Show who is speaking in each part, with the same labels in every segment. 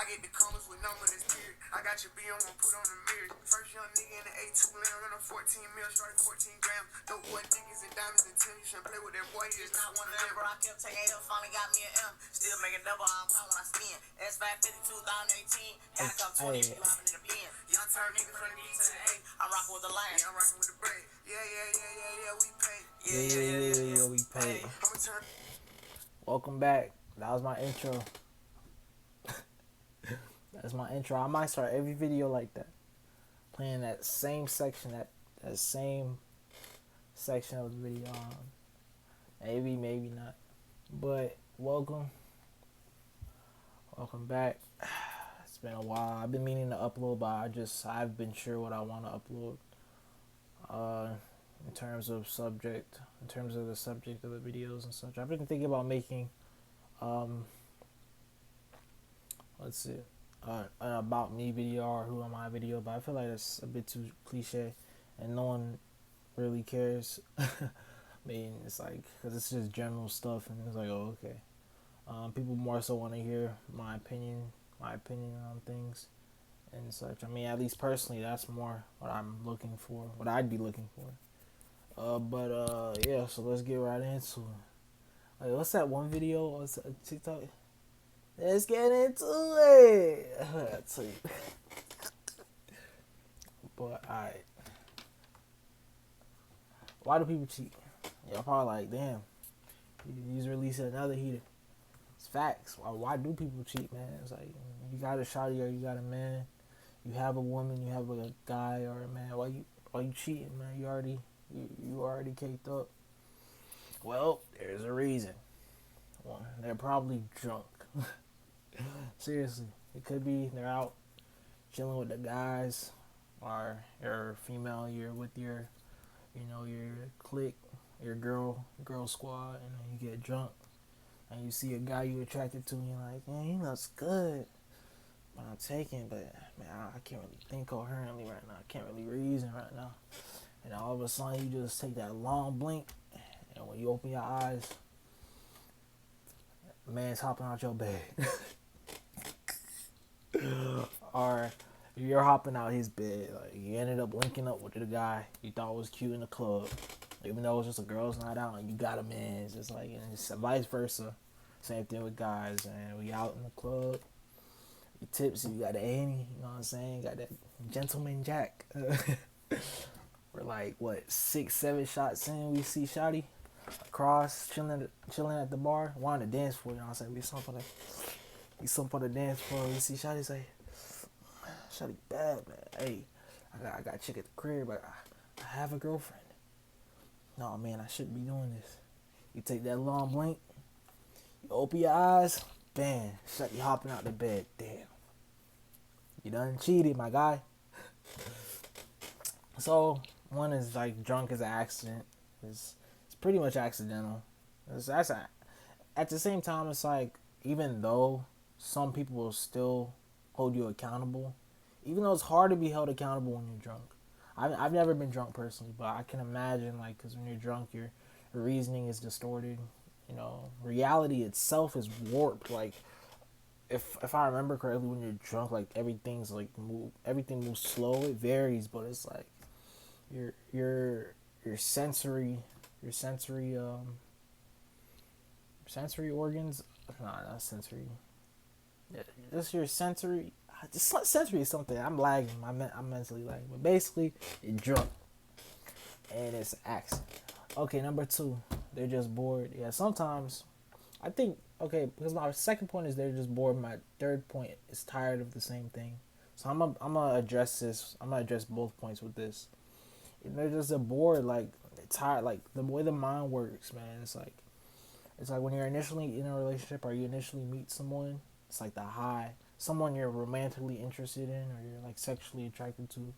Speaker 1: I get the commas with numbers that's period. I got your B on one, put on the mirror. First young nigga in the A2 lamb, run a 14 mil, started 14 grams. Dope boy niggas and diamonds and Tim, you shouldn't play with that boy, he is not one of them. Bro, I kept taking L, finally got me an M. Still making double, I'm calm when I spin. S550 2018, gotta come 20 if you hopping in the pen. Young turn nigga from the D to the A, I'm rocking with the line, yeah, I'm rocking with the braid. Yeah, we pay. Yeah, we pay. I'ma turn. Welcome back. That was my intro. That's my intro. I might start every video like that, playing that same section, that same section of the video. Maybe not, but welcome back. It's been a while. I've been meaning to upload, but I've been sure what I want to upload. In terms of the subject of the videos and such. I've been thinking about making, let's see, an about me video or who am I video, but I feel like that's a bit too cliche, and no one really cares. I mean, it's like, because it's just general stuff, and it's like, oh, okay. People more so want to hear my opinion on things and such. I mean, at least personally, that's more what I'm looking for, what I'd be looking for. Yeah, so let's get right into it. Like, what's that one video on TikTok? Let's get into it. I tell you. But alright, why do people cheat? Y'all probably like, damn, he's releasing another heater. It's facts. Why do people cheat, man? It's like, you got a shawty or you got a man, you have a woman, you have a guy or a man. Why you cheating, man? You already caked up. Well, there's a reason. One, they're probably drunk. Seriously, it could be they're out chilling with the guys, or you're female, you're with your clique, your girl squad, and then you get drunk and you see a guy you attracted to, and you're like, man, he looks good, but I'm taken, but man, I can't really think coherently right now. I can't really reason right now. And all of a sudden, you just take that long blink, and when you open your eyes, the man's hopping out your bed. Or you're hopping out his bed. Like, you ended up linking up with the guy you thought was cute in the club, even though it was just a girls' night out, and you got a man. It's just like, and it's vice versa. Same thing with guys, and we out in the club. You tipsy, you got the Annie, you know what I'm saying? Got that gentleman Jack. We're like, what, 6-7 shots in, we see Shotty across, chilling at the bar. We're on the dance floor, you know what I'm saying? We something on the dance floor. We see Shotty say, Shotty bad, man. Hey, I got a chick at the crib, but I have a girlfriend. No, man, I shouldn't be doing this. You take that long blink, you open your eyes, bam, Shotty hopping out the bed. Damn. You done cheated, my guy. So, one is like drunk as an accident. It's pretty much accidental. At the same time, it's like, even though some people will still hold you accountable, even though it's hard to be held accountable when you're drunk. I've never been drunk personally, but I can imagine, like, because when you're drunk, your reasoning is distorted. You know, reality itself is warped. Like, if I remember correctly, when you're drunk, like, everything moves slow. It varies, but it's like your sensory organs. Nah, not sensory. Yeah, just your sensory. Sensory is something. I'm lagging. I'm mentally lagging. But basically, you're drunk, and it's an accident. Okay, number 2, they're just bored. Yeah, sometimes I think, okay, because my second point is they're just bored. My third point is tired of the same thing. So I'm gonna address this. I'm gonna address both points with this. And they're just bored, like, they're tired. Like, the way the mind works, man. It's like when you're initially in a relationship or you initially meet someone. It's like the high. Someone you're romantically interested in or you're like sexually attracted to.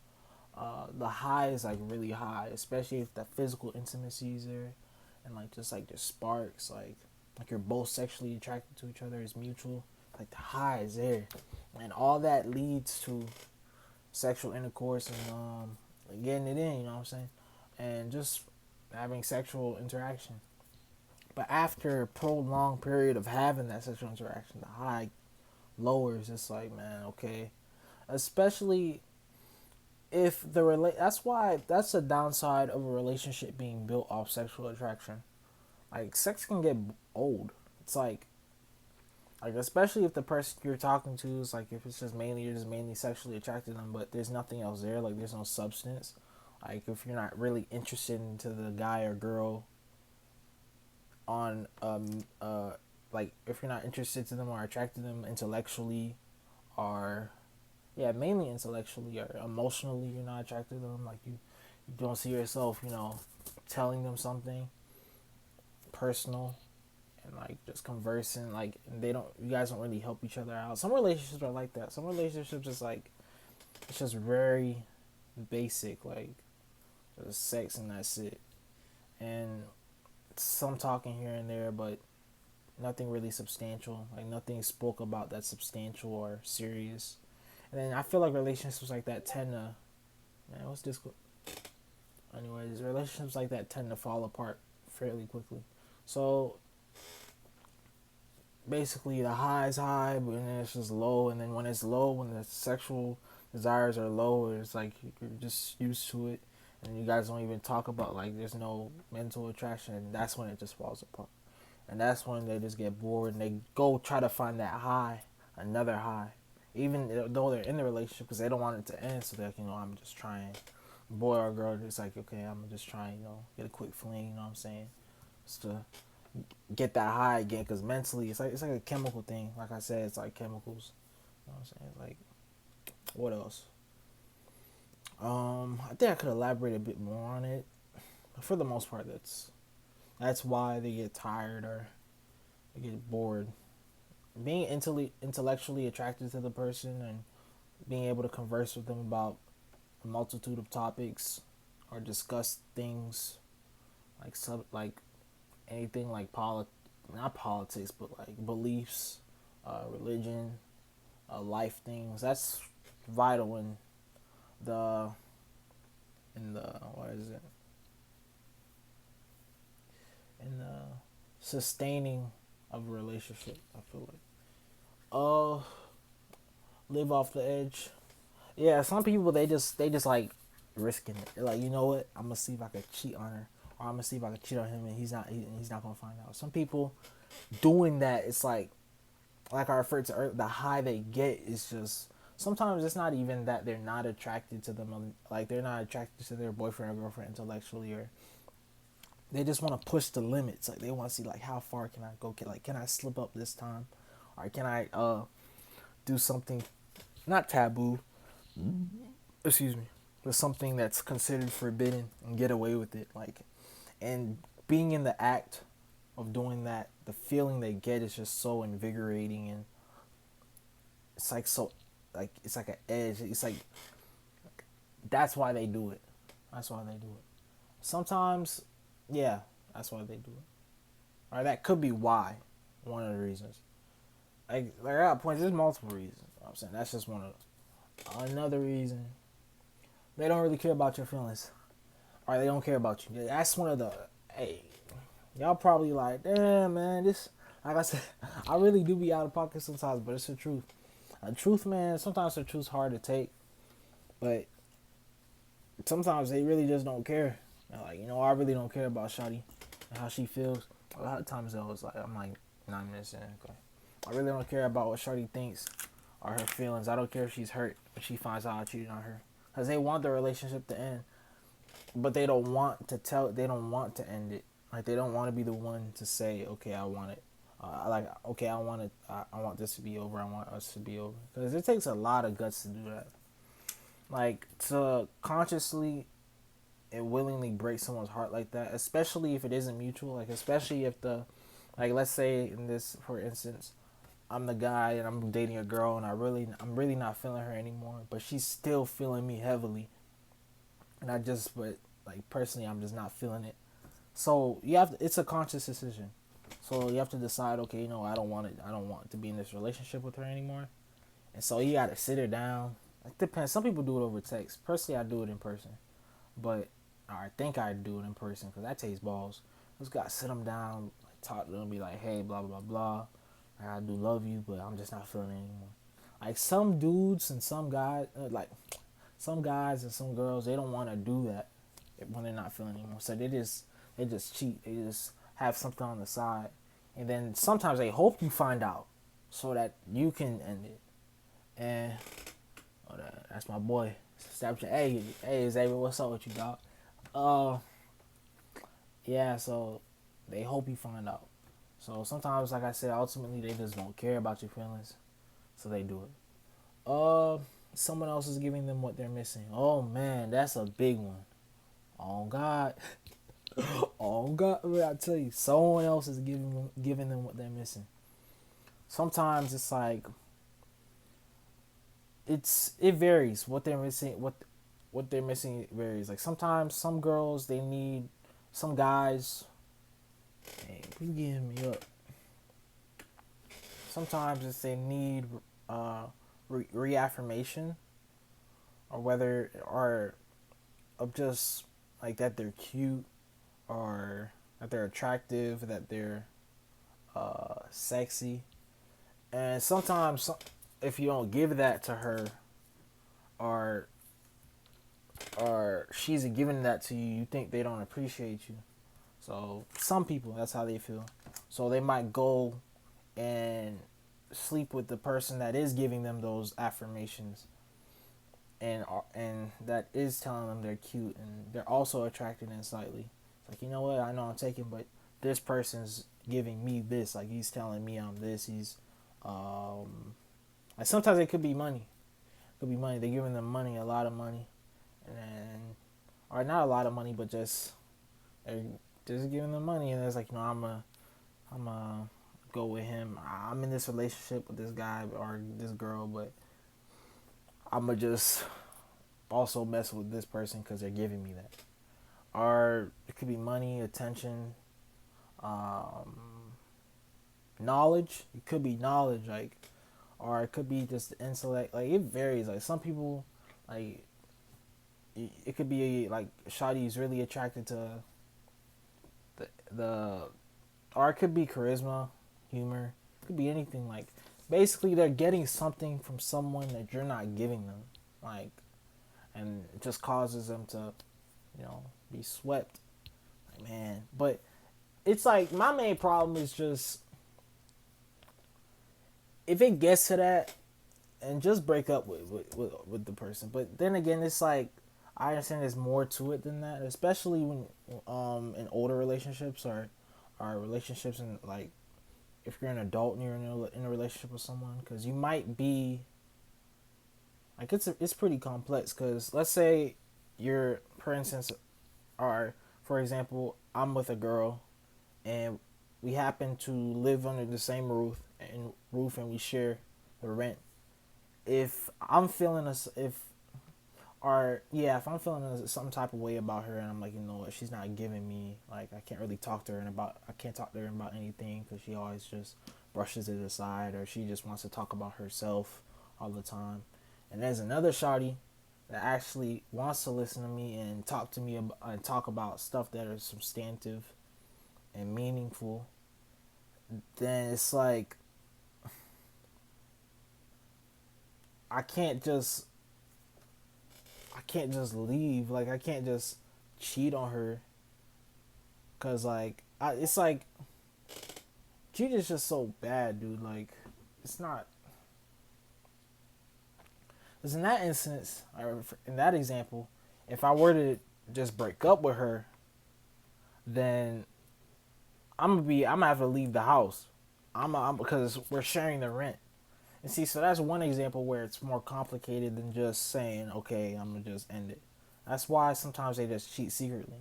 Speaker 1: The high is like really high, especially if the physical intimacy is there, and like just sparks, like you're both sexually attracted to each other, is mutual. Like, the high is there, and all that leads to sexual intercourse and getting it in. You know what I'm saying? And just having sexual interaction. But after a prolonged period of having that sexual interaction, the high lowers, it's like, man, okay. Especially if that's why that's the downside of a relationship being built off sexual attraction. Like sex can get old. It's like especially if the person you're talking to is like, if it's just mainly, you're just mainly sexually attracted to them, but there's nothing else there, like there's no substance. Like if you're not really interested into the guy or girl on like if you're not interested to them or attracted to them intellectually, or yeah, mainly intellectually or emotionally, you're not attracted to them, like you don't see yourself, telling them something personal and like just conversing, like you guys don't really help each other out. Some relationships are like that. Some relationships is like, it's just very basic, like just sex and that's it. And some talking here and there, but nothing really substantial. Like nothing spoke about that's substantial or serious. And then I feel like relationships like that tend to, man, what's this? Anyways, relationships like that tend to fall apart fairly quickly. So basically, the high is high, but then it's just low. And then when it's low, when the sexual desires are low, it's like you're just used to it, and you guys don't even talk about, like, there's no mental attraction, and that's when it just falls apart. And that's when they just get bored and they go try to find that high, another high, even though they're in the relationship, because they don't want it to end. So they're like, I'm just trying, boy or girl, just like, okay, I'm just trying, get a quick fling, you know what I'm saying, just to get that high again, because mentally it's like a chemical thing. Like I said, it's like chemicals, you know what I'm saying. Like, what else? I think I could elaborate a bit more on it, but for the most part, that's why they get tired or they get bored. Being intellectually attracted to the person and being able to converse with them about a multitude of topics or discuss things like anything, like not politics, but like beliefs, religion, life things. That's vital the in the what is it in the sustaining of a relationship. I feel like live off the edge. Yeah, some people they just like risking it. They're like, you know what? I'm gonna see if I can cheat on her, or I'm gonna see if I can cheat on him, and he's not gonna find out. Some people doing that, it's like I referred to earlier, the high they get is just, sometimes it's not even that they're not attracted to them, like they're not attracted to their boyfriend or girlfriend intellectually, or they just want to push the limits. Like they want to see, like, how far can I go? Can I slip up this time, or can I do something not taboo? Excuse me, but something that's considered forbidden and get away with it. Like, and being in the act of doing that, the feeling they get is just so invigorating, and it's like so, like it's like an edge. It's like that's why they do it. That's why they do it. Sometimes, yeah, that's why they do it. Or that could be why, one of the reasons. Like I got points. There's multiple reasons. You know what I'm saying, that's just one of them. Another reason, they don't really care about your feelings, or they don't care about you. That's one of the, hey, y'all probably like, damn, man, this, like I said, I really do be out of pocket sometimes, but it's the truth. The truth, man, sometimes the truth's hard to take, but sometimes they really just don't care. They're like, I really don't care about Shawty and how she feels. A lot of times though, it's like, I'm like 9 minutes in, okay, I really don't care about what Shawty thinks or her feelings. I don't care if she's hurt if she finds out I cheated on her, because they want the relationship to end, but they don't want to they don't want to end it. Like, they don't want to be the one to say, okay, I want it. Okay, I want it. I want this to be over. I want us to be over. Because it takes a lot of guts to do that. Like, to consciously and willingly break someone's heart like that, especially if it isn't mutual. Like, especially if like, let's say in this, for instance, I'm the guy and I'm dating a girl and I'm really not feeling her anymore, but she's still feeling me heavily. And but like, personally, I'm just not feeling it. So it's a conscious decision. So you have to decide, okay, I don't want it. I don't want to be in this relationship with her anymore. And so you got to sit her down. It depends. Some people do it over text. Personally, I do it in person. But I think I do it in person because that takes balls. Just got to sit them down, like, talk to them, be like, hey, blah, blah, blah. I do love you, but I'm just not feeling it anymore. Like some dudes and some guys, like some guys and some girls, they don't want to do that when they're not feeling anymore. So they just cheat. They just have something on the side, and then sometimes they hope you find out so that you can end it. And that's my boy. Snapchat. Hey, Xavier, what's up with you, dog? Uh, yeah. So they hope you find out. So sometimes, like I said, ultimately they just don't care about your feelings, so they do it. Uh, Someone else is giving them what they're missing. Oh man, that's a big one. Oh God, oh God, I tell you, someone else is giving them what they're missing. Sometimes it's like it varies what they're missing. What they're missing varies. Like sometimes some girls they need some guys. Hey, you giving me up. Sometimes it's they need uh reaffirmation or whether or of just like that they're cute or that they're attractive, that they're sexy. And sometimes if you don't give that to her or she's giving that to you, you think they don't appreciate you. So some people that's how they feel. So they might go and sleep with the person that is giving them those affirmations and that is telling them they're cute and they're also attracted in slightly. It's like, you know what, I know I'm taking, but this person's giving me this. Like he's telling me I'm this. He's like sometimes it could be money. It could be money. They're giving them money, a lot of money, and then or not a lot of money, but they're just giving them money, and it's like, you know, I'm a go with him. I'm in this relationship with this guy or this girl, but I'm gonna just also mess with this person because they're giving me that. Or it could be money, attention, um, knowledge. It could be knowledge, like, or it could be just intellect. Like it varies. Like some people, like it could be like Shadi's really attracted to the or it could be charisma, humor. It could be anything. Like basically, they're getting something from someone that you're not giving them. Like, and it just causes them to, be swept. Like man, but it's like my main problem is just if it gets to that, and just break up with the person. But then again, it's like I understand there's more to it than that, especially when in older relationships or relationships in like if you're an adult and you're in a relationship with someone, because you might be like it's pretty complex. Because let's say you're, for instance, or for example, I'm with a girl and we happen to live under the same roof and we share the rent. If I'm feeling if I'm feeling some type of way about her and I'm like, you know what, she's not giving me, like, I can't really talk to her I can't talk to her about anything because she always just brushes it aside or she just wants to talk about herself all the time. And there's another shawty that actually wants to listen to me and talk to me and talk about stuff that are substantive and meaningful. Then it's like I can't just I can't just leave. Like I can't just cheat on her, cause like it's like cheating is just so bad, dude. Like it's not. Cause in that instance, or in that example, if I were to just break up with her, then I'm gonna have to leave the house. I'm because we're sharing the rent. And see, so that's one example where it's more complicated than just saying, okay, I'm gonna just end it. That's why sometimes they just cheat secretly,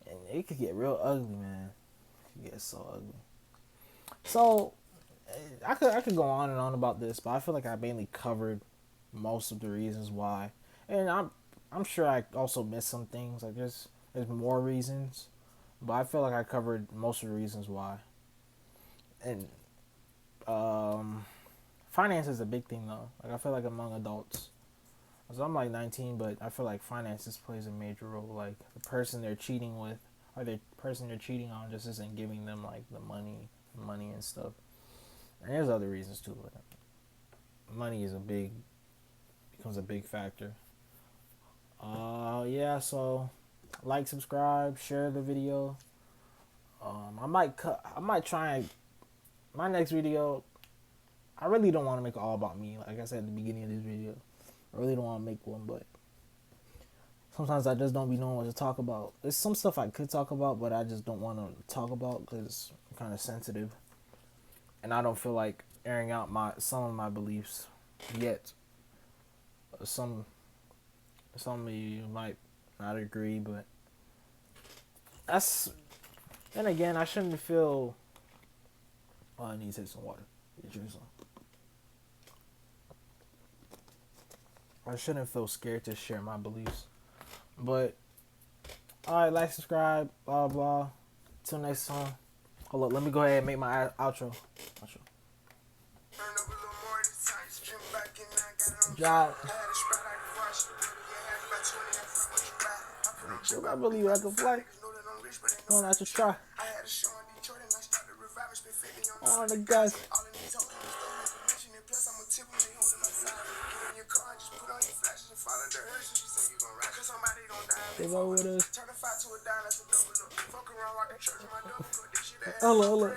Speaker 1: and it could get real ugly, man. It could get so ugly. So I could go on and on about this, but I feel like I mainly covered most of the reasons why, and I'm sure I also missed some things. Like there's more reasons, but I feel like I covered most of the reasons why. And um, finance is a big thing though. Like I feel like among adults, so I'm like 19, but I feel like finances plays a major role. Like the person they're cheating with, or the person they're cheating on, just isn't giving them like the money and stuff. And there's other reasons too. But money becomes a big factor. Yeah. So, like, subscribe, share the video. I might try and my next video. I really don't want to make it all about me. Like I said at the beginning of this video, I really don't want to make one, but sometimes I just don't be knowing what to talk about. There's some stuff I could talk about, but I just don't want to talk about because I'm kind of sensitive, and I don't feel like airing out some of my beliefs yet. Some of you might not agree, but that's. Then again, I shouldn't feel. Oh, I need to take some water. Drink some. I shouldn't feel scared to share my beliefs. But, alright, like, subscribe, blah, blah. Till next time. Hold up, let me go ahead and make my outro. Job. I believe I can fly. Don't have to try. On the guys. They go with us. Hello.